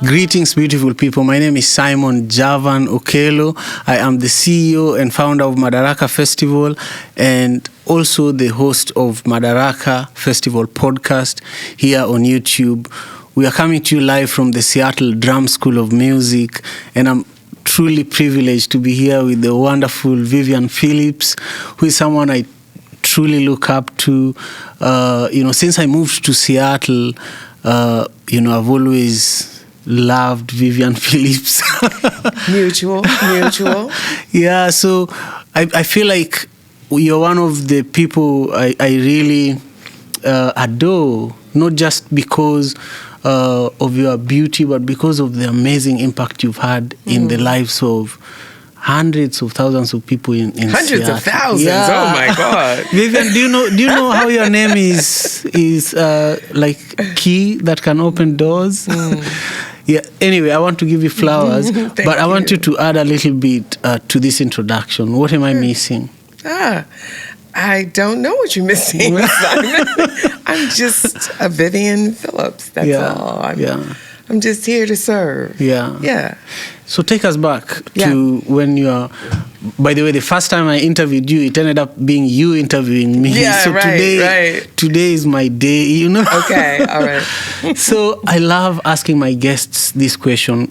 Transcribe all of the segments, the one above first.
Greetings, beautiful people. My name is Simon Javan Okelo. I am the CEO and founder of Madaraka Festival and also the host of Madaraka Festival podcast here on YouTube. We are coming to you live from the Seattle Drum School of Music, and I'm truly privileged to be here with the wonderful Vivian Phillips, who is someone I truly look up to. Since I moved to Seattle, I've always loved Vivian Phillips. Mutual. Yeah, so I feel like you're one of the people I really adore, not just because of your beauty, but because of the amazing impact you've had in the lives of hundreds of thousands of people in Hundreds Seattle. of thousands. Yeah. Oh my God. Vivian, do you know how your name is like key that can open doors? Yeah. Anyway, I want to give you flowers, but I want you to add a little bit to this introduction. What am I missing? I don't know what you're missing, Simon. I'm just a Vivian Phillips. That's all. I'm just here to serve. Yeah. So take us back to when you are. By the way, the first time I interviewed you, it ended up being you interviewing me. Yeah, so today is my day, Okay, all right. So I love asking my guests this question.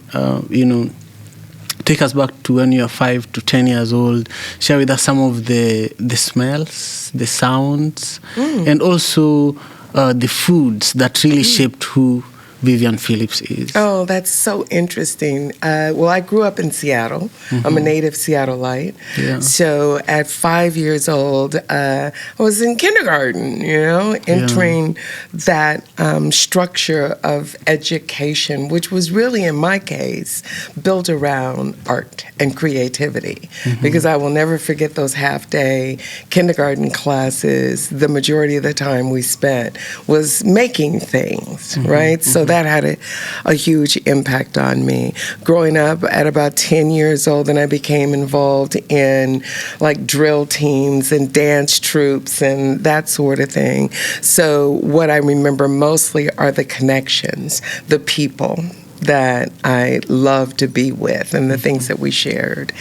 Take us back to when you are 5 to 10 years old. Share with us some of the smells, the sounds, and also the foods that really shaped who Vivian Phillips is. Oh, that's so interesting. Well, I grew up in Seattle. I'm a native Seattleite. Yeah. So at 5 years old, I was in kindergarten, entering that structure of education, which was really, in my case, built around art and creativity. Because I will never forget those half-day kindergarten classes. The majority of the time we spent was making things, right? So that had a huge impact on me. Growing up at about 10 years old, and I became involved in like drill teams and dance troupes and that sort of thing. So what I remember mostly are the connections, the people that I loved to be with and the things that we shared.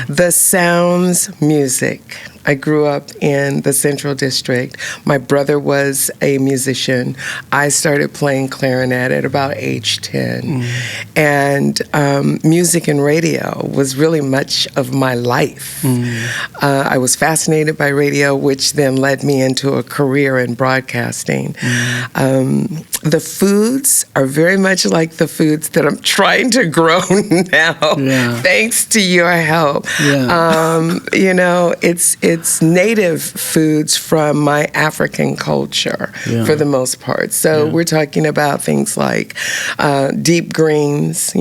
The sounds, music. I grew up in the Central District. My brother was a musician. I started playing clarinet at about age 10. And music and radio was really much of my life. I was fascinated by radio, which then led me into a career in broadcasting. The foods are very much like the foods that I'm trying to grow now, thanks to your help. It's native foods from my African culture for the most part. So we're talking about things like deep greens,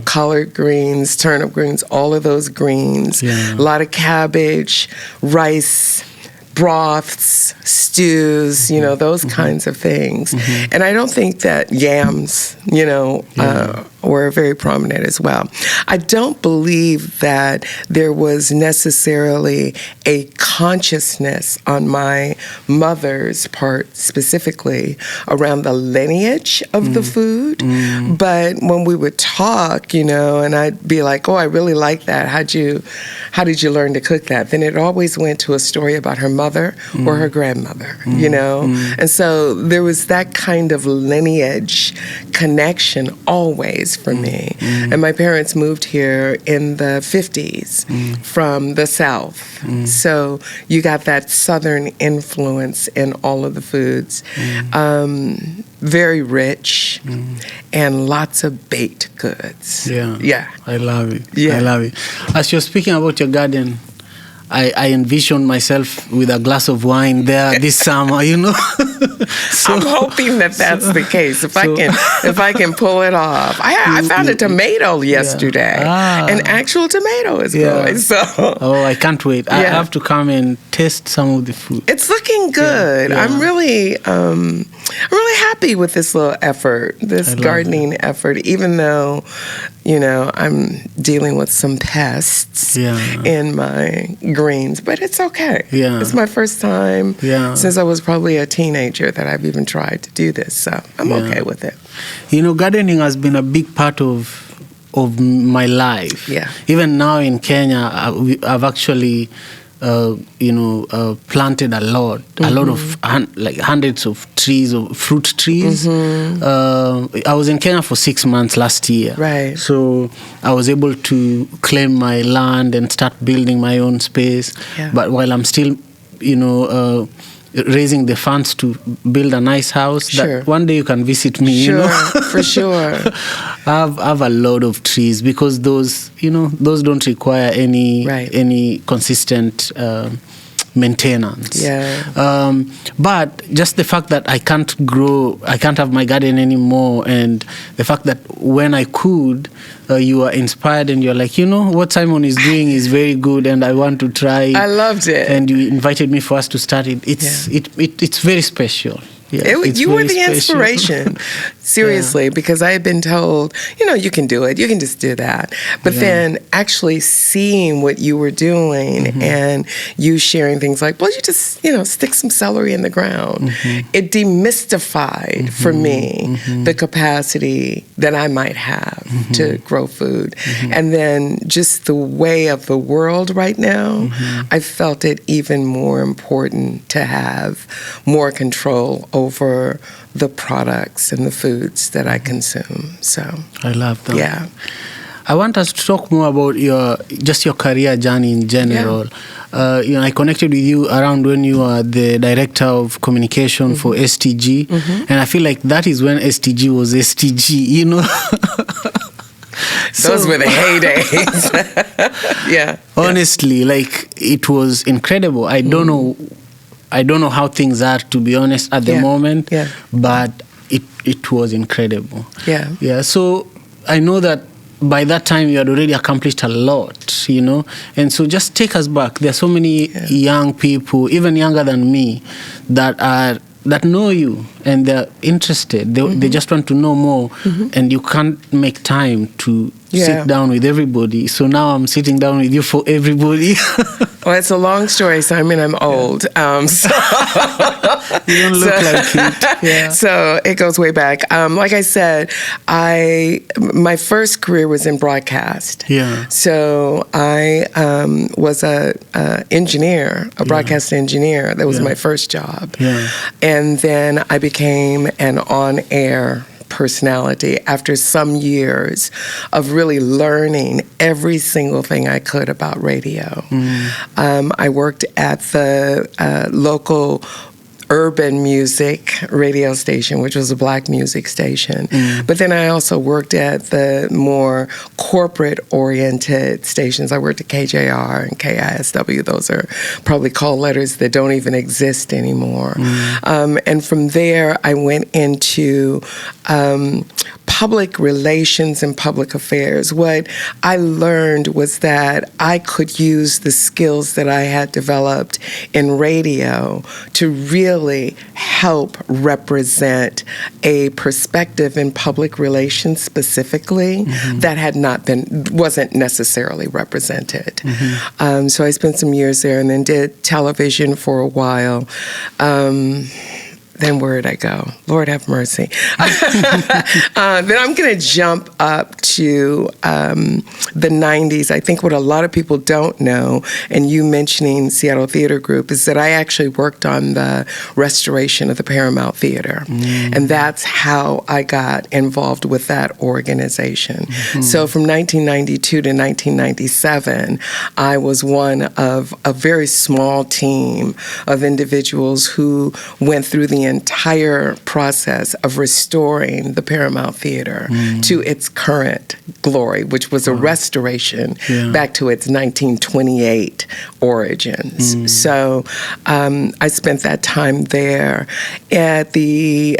collard greens, turnip greens, all of those greens, a lot of cabbage, rice, broths, stews, those kinds of things. And I don't think that yams, were very prominent as well. I don't believe that there was necessarily a consciousness on my mother's part specifically around the lineage of the food. But when we would talk, and I'd be like, oh, I really like that. How did you learn to cook that? Then it always went to a story about her mother or her grandmother, And so there was that kind of lineage connection always for me. And my parents moved here in the 50s from the South. So you got that Southern influence in all of the foods. Very rich and lots of baked goods. Yeah. I love it. I love it. As you're speaking about your garden, I envision myself with a glass of wine there this summer, So, I'm hoping that that's the case. If I can pull it off. I found a tomato yesterday. An actual tomato is growing. So. Oh, I can't wait. I have to come and taste some of the food. It's looking good. I'm really happy with this little effort, this gardening effort, even though I'm dealing with some pests in my greens, but it's okay. Yeah. It's my first time since I was probably a teenager that I've even tried to do this, so I'm okay with it. Gardening has been a big part of my life. Yeah. Even now in Kenya, I've actually planted a lot of hundreds of trees, of fruit trees. I was in Kenya for 6 months last year. Right. So I was able to claim my land and start building my own space. Yeah. But while I'm still, raising the funds to build a nice house, that one day you can visit me. For sure. I have a lot of trees because those don't require any consistent maintenance. Yeah. But just the fact that I can't have my garden anymore, and the fact that when I could, you are inspired and you're like, what Simon is doing is very good and I want to try it. I loved it. And you invited me for us to start it. It's very special. Yeah, you were the inspiration, seriously, because I had been told, you can do it, you can just do that. But then actually seeing what you were doing and you sharing things like, well, you just, stick some celery in the ground. It demystified for me the capacity that I might have to grow food. And then just the way of the world right now, I felt it even more important to have more control over the products and the foods that I consume. So I love that. Yeah. I want us to talk more about your career journey in general. Yeah. I connected with you around when you were the director of communication for STG, and I feel like that is when STG was STG. Those were the heydays. Yeah. Honestly, it was incredible. I don't know how things are, to be honest, at the moment, but it was incredible. Yeah. Yeah. So I know that by that time you had already accomplished a lot, and so just take us back. There are so many young people, even younger than me, that know you and they're interested. They just want to know more, and you can't make time to sit down with everybody. So now I'm sitting down with you for everybody. Well, it's a long story, Simon. I'm old. So you don't look like it. Yeah. So it goes way back. Like I said, my first career was in broadcast. Yeah. So I was a engineer, a broadcast engineer. That was my first job. Yeah. And then I became an on-air personality after some years of really learning every single thing I could about radio. I worked at the local urban music radio station, which was a black music station. But then I also worked at the more corporate-oriented stations. I worked at KJR and KISW. Those are probably call letters that don't even exist anymore. And from there, I went into public relations and public affairs. What I learned was that I could use the skills that I had developed in radio to really help represent a perspective in public relations specifically that wasn't necessarily represented. So I spent some years there and then did television for a while. Then where did I go? Lord have mercy. Then I'm going to jump up to the 90s. I think what a lot of people don't know, and you mentioning Seattle Theater Group, is that I actually worked on the restoration of the Paramount Theatre. And that's how I got involved with that organization. So from 1992 to 1997, I was one of a very small team of individuals who went through the entire process of restoring the Paramount Theatre to its current glory, which was a restoration back to its 1928 origins. So I spent that time there. At the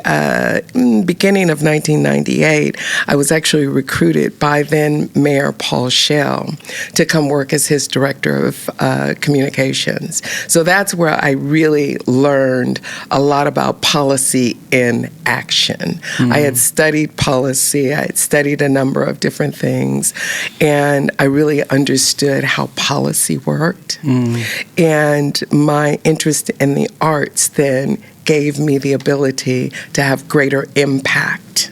beginning of 1998, I was actually recruited by then Mayor Paul Schell to come work as his director of communications. So that's where I really learned a lot about about policy in action. I had studied policy, I had studied a number of different things, and I really understood how policy worked. And my interest in the arts then gave me the ability to have greater impact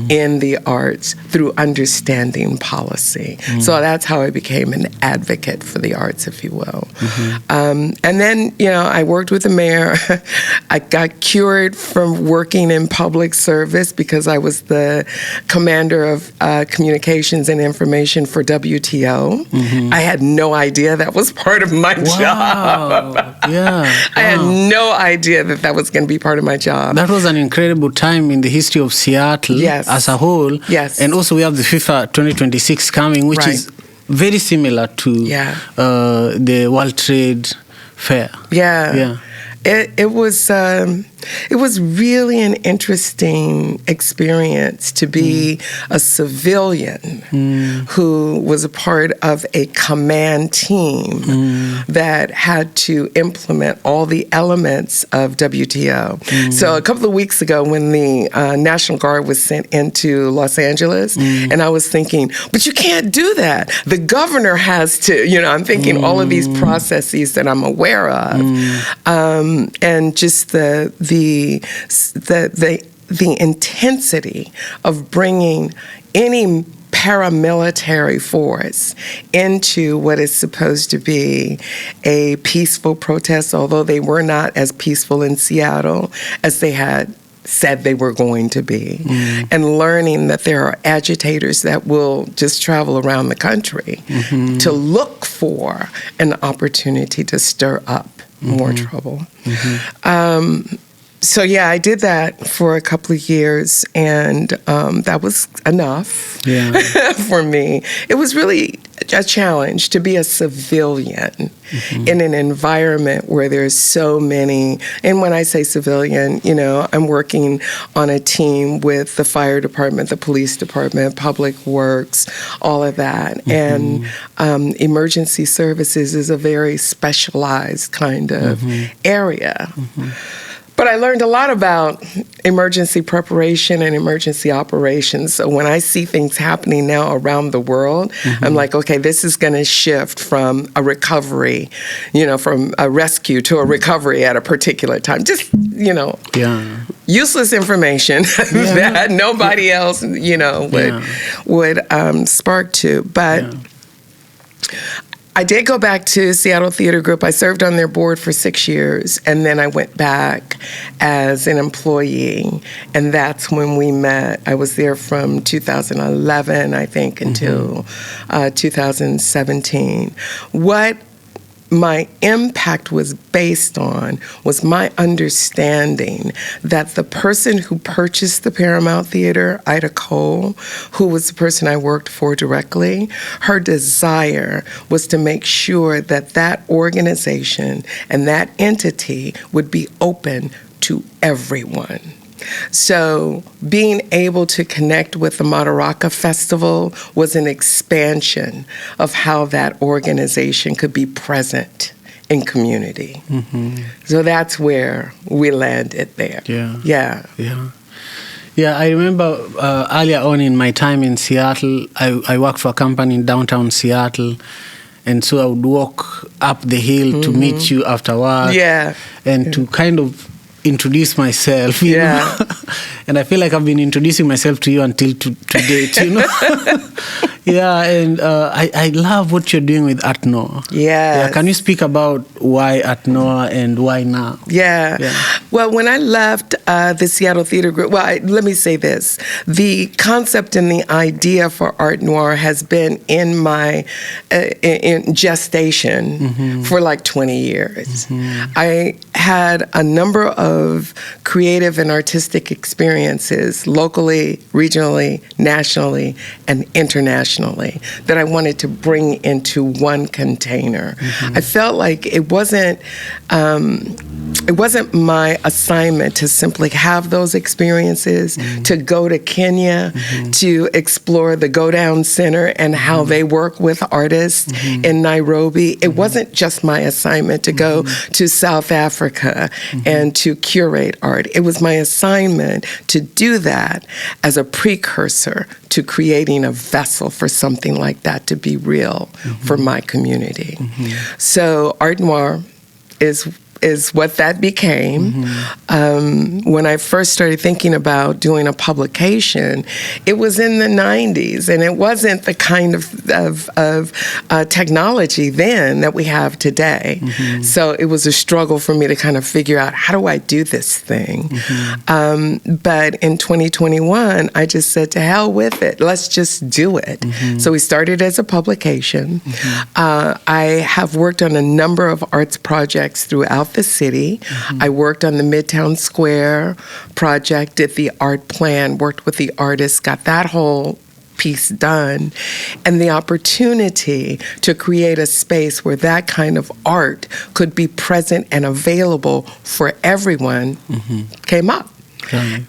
in the arts through understanding policy. So that's how I became an advocate for the arts, if you will. And then, I worked with the mayor. I got cured from working in public service because I was the commander of communications and information for WTO. I had no idea that was part of my job. I had no idea that was going to be part of my job. That was an incredible time in the history of Seattle as a whole. And also we have the FIFA 2026 coming, which is very similar to the World Trade Fair. It was really an interesting experience to be a civilian who was a part of a command team that had to implement all the elements of WTO. So a couple of weeks ago when the National Guard was sent into Los Angeles, and I was thinking, but you can't do that. The governor has to, I'm thinking all of these processes that I'm aware of. And just the intensity of bringing any paramilitary force into what is supposed to be a peaceful protest, although they were not as peaceful in Seattle as they had said they were going to be, and learning that there are agitators that will just travel around the country to look for an opportunity to stir up more trouble. So I did that for a couple of years, and that was enough for me. It was really a challenge to be a civilian in an environment where there's so many, and when I say civilian, I'm working on a team with the fire department, the police department, public works, all of that. And emergency services is a very specialized kind of area. But I learned a lot about emergency preparation and emergency operations. So when I see things happening now around the world, I'm like, okay, this is going to shift from a recovery, from a rescue to a recovery at a particular time. Just, useless information that nobody else, would spark to. But I did go back to Seattle Theater Group. I served on their board for 6 years, and then I went back as an employee, and that's when we met. I was there from 2011, I think, until 2017. What my impact was based on was my understanding that the person who purchased the Paramount Theater, Ida Cole, who was the person I worked for directly, her desire was to make sure that that organization and that entity would be open to everyone. So being able to connect with the Madaraka Festival was an expansion of how that organization could be present in community. So that's where we landed there. I remember earlier on in my time in Seattle, I worked for a company in downtown Seattle. And so I would walk up the hill to meet you after work and to kind of introduce myself, you know? And I feel like I've been introducing myself to you until to date, and I love what you're doing with Arte Noir. Can you speak about why Arte Noir and why now? Well, when I left the Seattle Theater Group, let me say this. The concept and the idea for Arte Noir has been in my in gestation for like 20 years. I had a number of creative and artistic experiences locally, regionally, nationally, and internationally that I wanted to bring into one container. I felt like it wasn't my assignment to simply simply have those experiences, to go to Kenya, to explore the Go Down Center and how they work with artists in Nairobi. It wasn't just my assignment to go to South Africa and to curate art. It was my assignment to do that as a precursor to creating a vessel for something like that to be real for my community. So Arte Noir is what that became. When I first started thinking about doing a publication, it was in the 90s, and it wasn't the kind of technology then that we have today. So it was a struggle for me to kind of figure out, how do I do this thing? But in 2021, I just said, to hell with it. Let's just do it. So we started as a publication. I have worked on a number of arts projects throughout the city. I worked on the Midtown Square project, did the art plan, worked with the artists, got that whole piece done, and the opportunity to create a space where that kind of art could be present and available for everyone came up.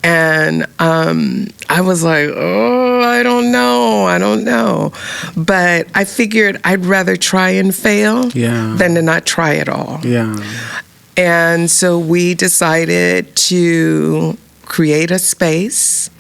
And I was like, oh, I don't know. But I figured I'd rather try and fail than to not try at all. And so we decided to create a space.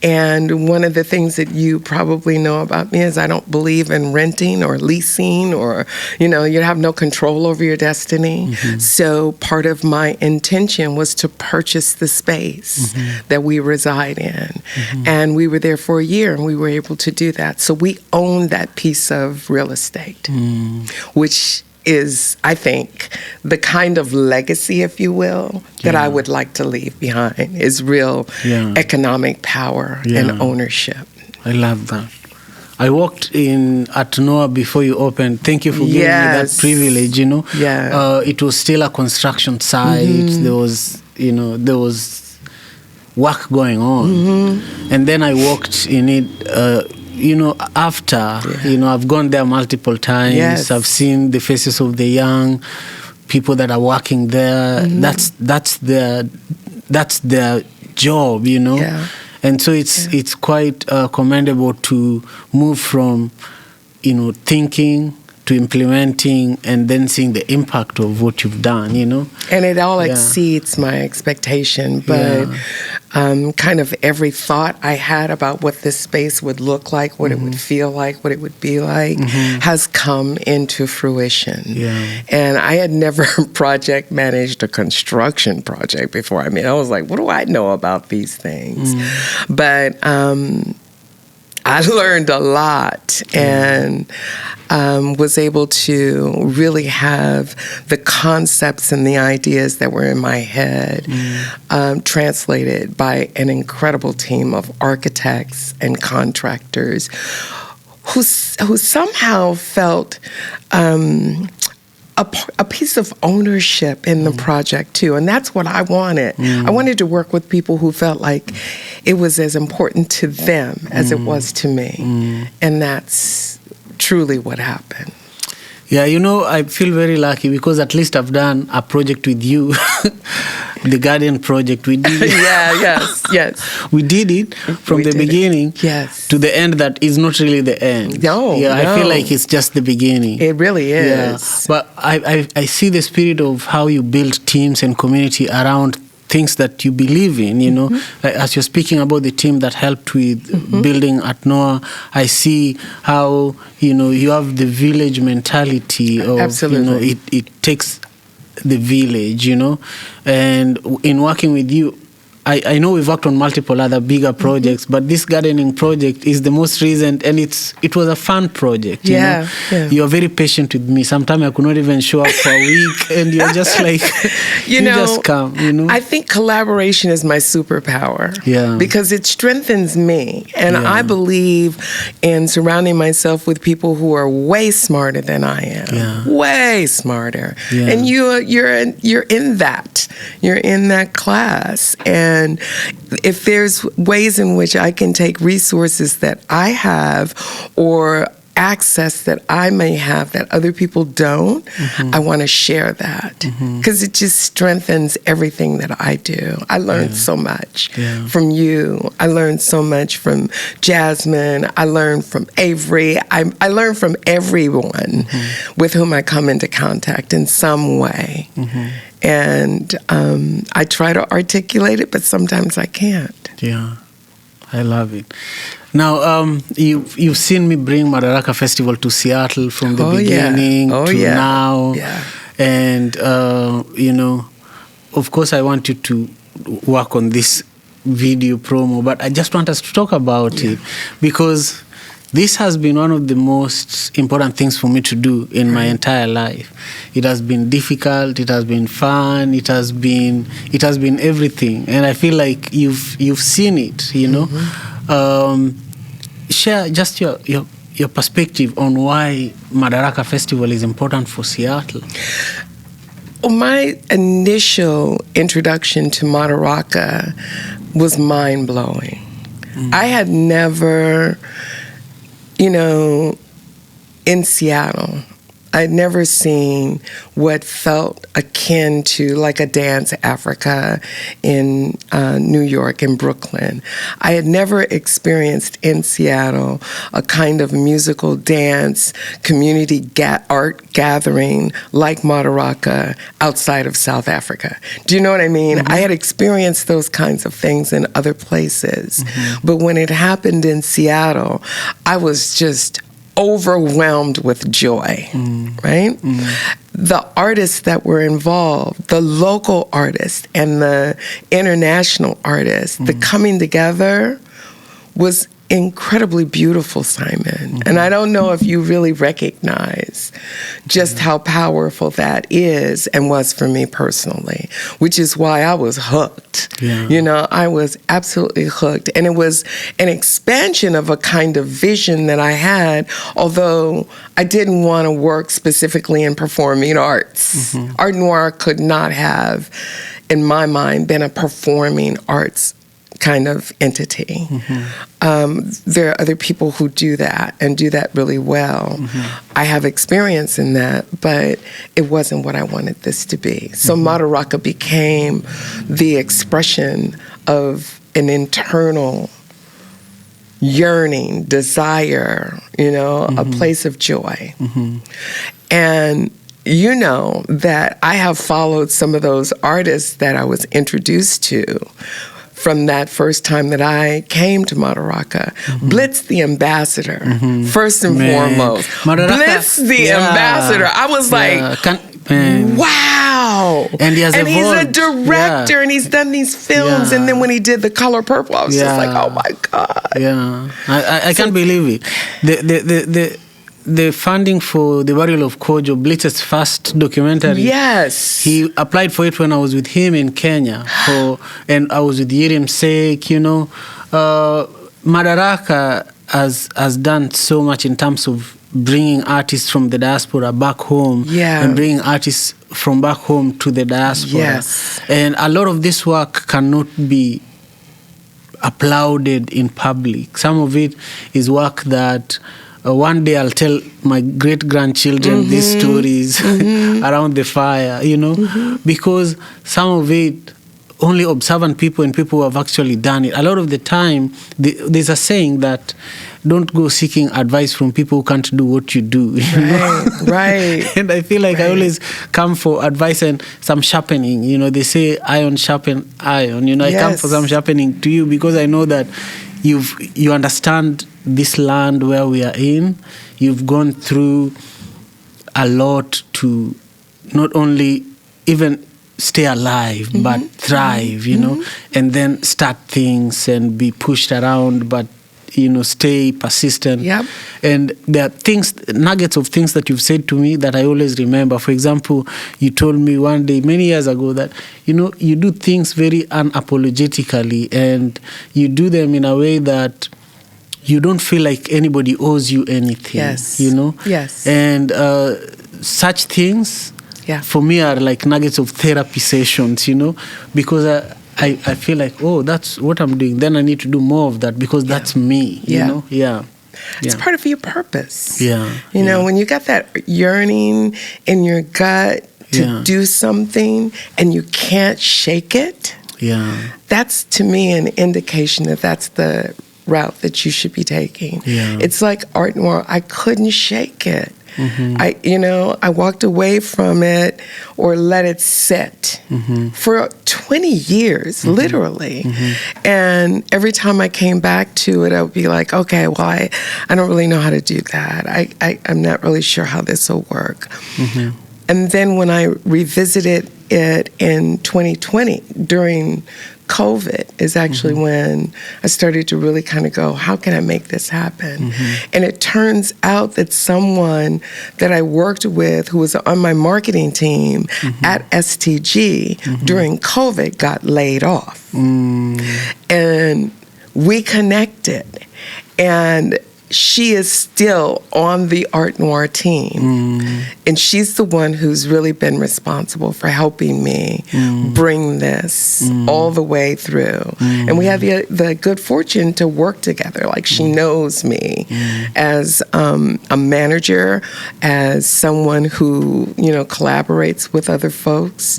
And one of the things that you probably know about me is I don't believe in renting or leasing, or, you have no control over your destiny. So part of my intention was to purchase the space that we reside in. And we were there for a year, and we were able to do that. So we own that piece of real estate, which is, I think, the kind of legacy, if you will, that I would like to leave behind, is real economic power and ownership. I love that. I worked in Arte Noir before you opened. Thank you for giving me that privilege, It was still a construction site. There was work going on. And then I worked in it, after, I've gone there multiple times. I've seen the faces of the young people that are working there. That's their job, And so it's quite commendable to move from, thinking to implementing and then seeing the impact of what you've done, And it all exceeds my expectation, but kind of every thought I had about what this space would look like, what it would feel like, what it would be like, has come into fruition. And I had never project managed a construction project before. I mean, I was like, what do I know about these things? But I learned a lot, and was able to really have the concepts and the ideas that were in my head translated by an incredible team of architects and contractors who somehow felt a piece of ownership in the project too, and that's what I wanted. I wanted to work with people who felt like it was as important to them as it was to me, and that's truly what happened. Yeah, I feel very lucky because at least I've done a project with you, the Guardian project. We did it. Yes. We did it from the beginning to the end that is not really the end. I feel like it's just the beginning. It really is. Yeah. But I see the spirit of how you build teams and community around things that you believe in, Like as you're speaking about the team that helped with building Arte Noir, I see how, you have the village mentality of, Absolutely. It takes the village, and in working with you, I know we've worked on multiple other bigger projects, but this gardening project is the most recent, and it was a fun project. You know? You're very patient with me. Sometimes I could not even show up for a week, and you're just like, just come. I think collaboration is my superpower. Because it strengthens me, and I believe in surrounding myself with people who are way smarter than I am. Way smarter, and you're in that. You're in that class, and if there's ways in which I can take resources that I have or access that I may have that other people don't, I want to share that because it just strengthens everything that I do. I learned so much from you. I learned so much from Jasmine. I learned from Avery. I learned from everyone with whom I come into contact in some way. And I try to articulate it, but sometimes I can't. Yeah, I love it. Now, you've seen me bring Madaraka Festival to Seattle from the beginning to now. Yeah. And, of course, I want you to work on this video promo, but I just want us to talk about it because this has been one of the most important things for me to do in my entire life. It has been difficult, it has been fun, it has been everything. And I feel like you've seen it, Share just your perspective on why Madaraka Festival is important for Seattle. Well, my initial introduction to Madaraka was mind-blowing. I had never, in Seattle, I'd never seen what felt akin to like a dance Africa in New York and Brooklyn. I had never experienced in Seattle a kind of musical dance community art gathering like Madaraka outside of South Africa. Do you know what I mean? I had experienced those kinds of things in other places. But when it happened in Seattle, I was just overwhelmed with joy, right? The artists that were involved, the local artists and the international artists, the coming together was incredibly beautiful, Simon. And I don't know if you really recognize just how powerful that is and was for me personally, which is why I was hooked. I was absolutely hooked. And it was an expansion of a kind of vision that I had, although I didn't want to work specifically in performing arts. Arte Noir could not have, in my mind, been a performing arts kind of entity. There are other people who do that and do that really well. I have experience in that, but it wasn't what I wanted this to be. So Madaraka became the expression of an internal yearning, desire, a place of joy. And you know that I have followed some of those artists that I was introduced to from that first time that I came to Madaraka. Blitz the Ambassador, first and foremost. Madaraka, Blitz the Ambassador. I was like, wow. And he's a director and he's done these films. And then when he did The Color Purple, I was just like, oh my God. Yeah, I can't believe it. The funding for the burial of Kojo, Blitz's first documentary. Yes. He applied for it when I was with him in Kenya. And I was with Yirim Sek, Madaraka has done so much in terms of bringing artists from the diaspora back home and bringing artists from back home to the diaspora. Yes. And a lot of this work cannot be applauded in public. Some of it is work that one day I'll tell my great-grandchildren these stories around the fire, because some of it, only observant people and people who have actually done it. A lot of the time, there's a saying that don't go seeking advice from people who can't do what you do. Right. And I feel like I always come for advice and some sharpening. They say iron sharpen iron. I come for some sharpening to you because I know that you understand this land where we are in. You've gone through a lot to not only even stay alive, but thrive, and then start things and be pushed around, but, stay persistent. Yep. And there are nuggets of things that you've said to me that I always remember. For example, you told me one day, many years ago, that, you do things very unapologetically and you do them in a way that you don't feel like anybody owes you anything. Yes. Yes. And such things, for me, are like nuggets of therapy sessions, because I feel like, that's what I'm doing. Then I need to do more of that because that's me, Yeah. It's part of your purpose. Yeah. You know, when you got that yearning in your gut to do something and you can't shake it, that's to me an indication that that's the route that you should be taking. It's like Arte Noir. I couldn't shake it. I walked away from it or let it sit for 20 years, literally. And every time I came back to it, I would be like, okay, well, I don't really know how to do that. I'm not really sure how this will work. And then when I revisited it in 2020 during COVID is actually when I started to really kind of go, how can I make this happen? And it turns out that someone that I worked with who was on my marketing team at STG during COVID got laid off. And we connected. And she is still on the Arte Noir team. And she's the one who's really been responsible for helping me bring this all the way through. And we have the good fortune to work together. Like, she knows me as a manager, as someone who, collaborates with other folks.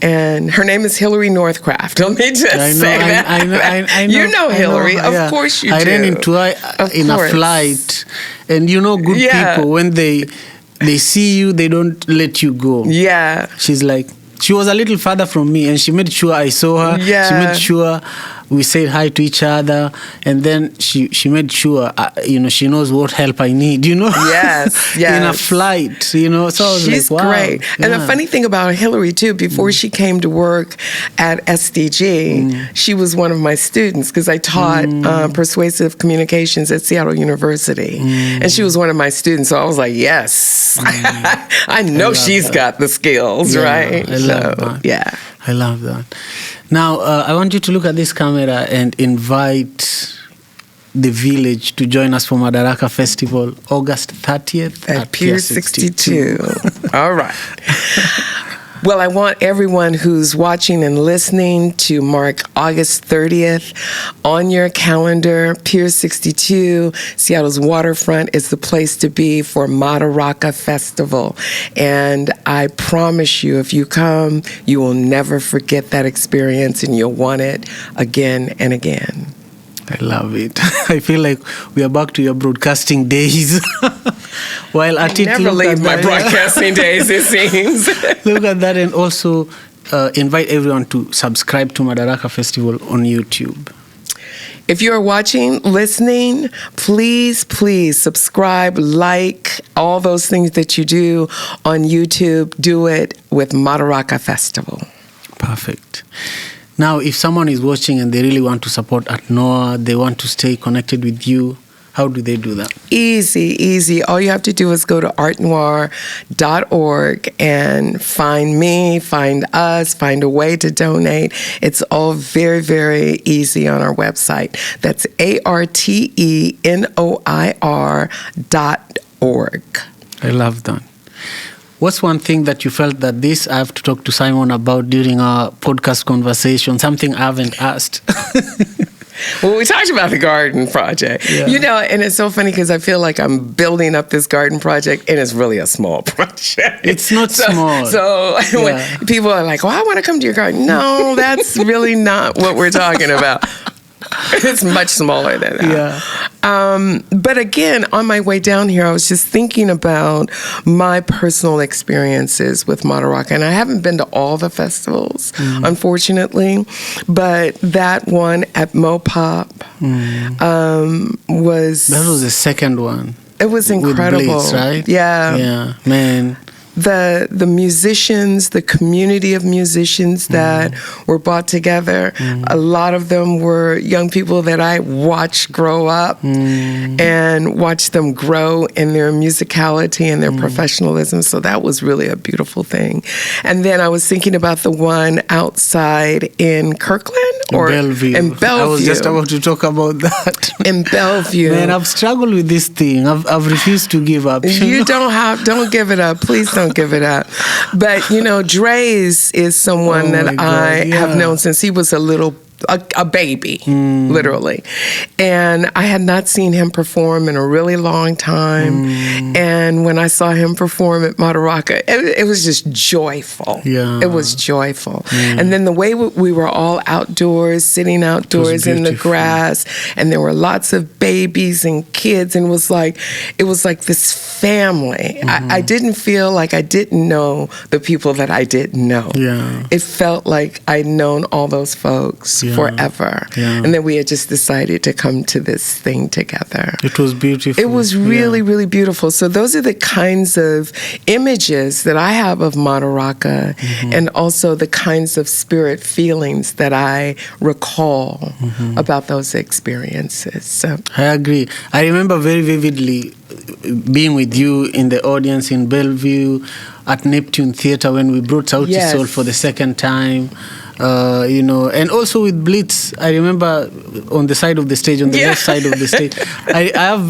And her name is Hillary Northcraft. Let me just say that. I know. You know Hillary. Of course you do. I ran into her in a flight. And good people, when they see you, they don't let you go. She's like, she was a little farther from me, and she made sure I saw her. She made sure we said hi to each other, and then she made sure, she knows what help I need, Yes. in a flight, so I was She's like, wow. great. And the funny thing about Hillary, too, before she came to work at SDG, she was one of my students because I taught persuasive communications at Seattle University. And she was one of my students, so I was like, yes, I know she's got the skills, right? I love that. I love that. Now, I want you to look at this camera and invite the village to join us for Madaraka Festival, August 30th at Pier 62. All right. Well, I want everyone who's watching and listening to mark August 30th on your calendar. Pier 62, Seattle's waterfront, is the place to be for Madaraka Festival. And I promise you, if you come, you will never forget that experience, and you'll want it again and again. I love it. I feel like we are back to your broadcasting days. While I never leave my broadcasting days, it seems. Look at that, and also invite everyone to subscribe to Madaraka Festival on YouTube. If you're watching, listening, please subscribe, like, all those things that you do on YouTube. Do it with Madaraka Festival. Perfect. Now, if someone is watching and they really want to support Arte Noir, they want to stay connected with you, how do they do that? Easy. All you have to do is go to artenoir.org and find me, find us, find a way to donate. It's all very, very easy on our website. That's artenoir.org. I love that. What's one thing that you felt that this I have to talk to Simon about during our podcast conversation, something I haven't asked? Well, we talked about the garden project, and it's so funny because I feel like I'm building up this garden project, and it's really a small project. It's not small. So when people are like, well, I want to come to your garden. No, that's really not what we're talking about. It's much smaller than that. But again, on my way down here, I was just thinking about my personal experiences with Madaraka. And I haven't been to all the festivals, unfortunately. But that one at Mopop was... That was the second one. It was incredible. With Blaze, right? Yeah, man. The musicians, the community of musicians that were brought together, a lot of them were young people that I watched grow up and watched them grow in their musicality and their professionalism. So that was really a beautiful thing. And then I was thinking about the one outside in Kirkland or Bellevue. In Bellevue. I was just about to talk about that. In Bellevue. Man, I've struggled with this thing. I've refused to give up. Don't give it up. Please don't give it up. But, Dre's is someone that I have known since he was a little a baby, literally. And I had not seen him perform in a really long time. And when I saw him perform at Madaraka, it was just joyful. Yeah. It was joyful. And then the way we were all outdoors, sitting outdoors in the grass, and there were lots of babies and kids, and it was like this family. I didn't feel like I didn't know the people that I didn't know. Yeah. It felt like I'd known all those folks forever. Yeah. And then we had just decided to come to this thing together. It was beautiful. It was really, really beautiful. So those are the kinds of images that I have of Madaraka, and also the kinds of spirit feelings that I recall about those experiences. So I agree. I remember very vividly being with you in the audience in Bellevue at Neptune Theatre when we brought Sauti Sol for the second time. And also with Blitz, I remember on the side of the stage, on the left side of the stage. I have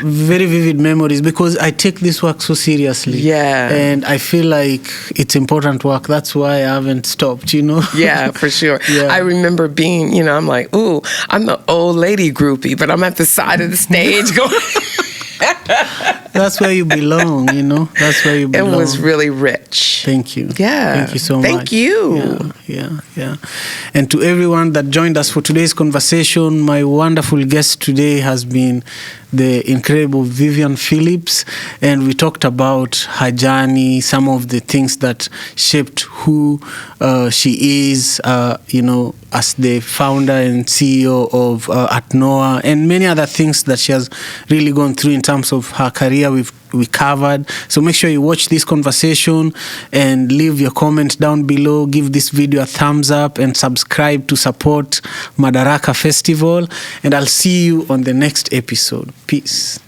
very vivid memories because I take this work so seriously. Yeah. And I feel like it's important work. That's why I haven't stopped, Yeah, for sure. Yeah. I remember being, I'm like, ooh, I'm the old lady groupie, but I'm at the side of the stage going... That's where you belong, That's where you belong. It was really rich. Thank you. Yeah. Thank you so much. Thank you. Yeah. And to everyone that joined us for today's conversation, my wonderful guest today has been the incredible Vivian Phillips, and we talked about her journey, some of the things that shaped who she is, as the founder and CEO of Arte Noir, and many other things that she has really gone through in terms of her career we covered. So make sure you watch this conversation and leave your comment down below. Give this video a thumbs up and subscribe to support Madaraka Festival. And I'll see you on the next episode. Peace.